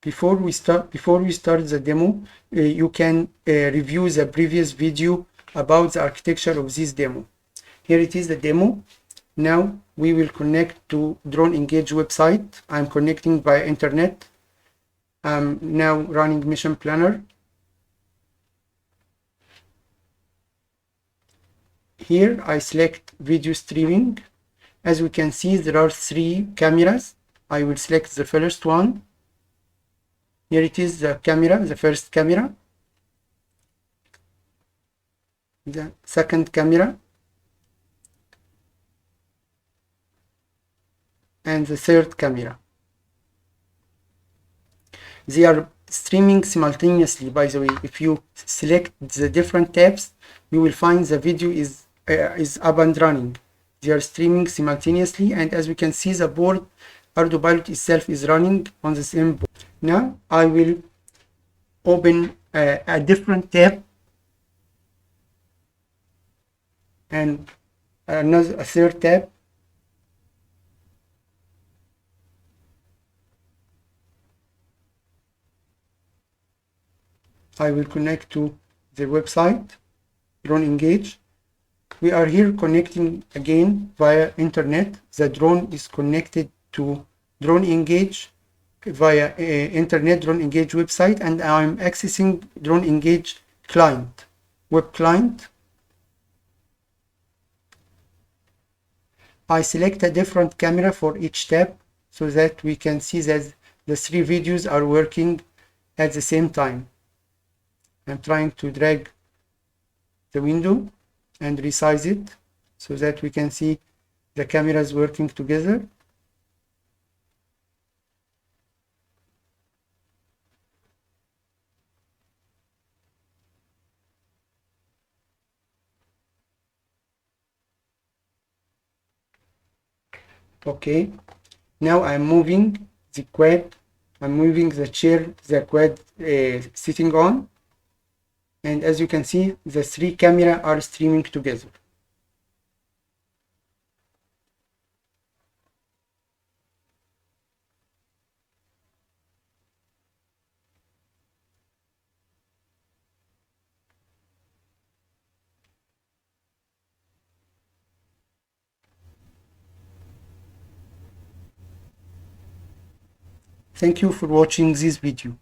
Before we start the demo, you can review the previous video about the architecture of this demo. Here it is, the demo. Now we will connect to Drone Engage website. I'm connecting via internet. I'm now running Mission Planner. Here I select video streaming. As we can see, there are 3 cameras. I will select the first one. Here it is, the camera, the first camera, the second camera, and the third camera. They are streaming simultaneously, by the way. If you select the different tabs, you will find the video is up and running. They are streaming simultaneously, and as we can see, the board ArduPilot itself is running on the same board. Now I will open a different tab and a third tab. I will connect to the website Drone Engage. We are here connecting again via internet. The drone is connected to Drone Engage via internet Drone Engage website, and I'm accessing Drone Engage client, web client. I select a different camera for each tab so that we can see that the 3 videos are working at the same time. I'm trying to drag the window and resize it so that we can see the cameras working together. Okay, now I'm moving the quad, I'm moving the chair the quad sitting on, and as you can see, the 3 cameras are streaming together. Thank you for watching this video.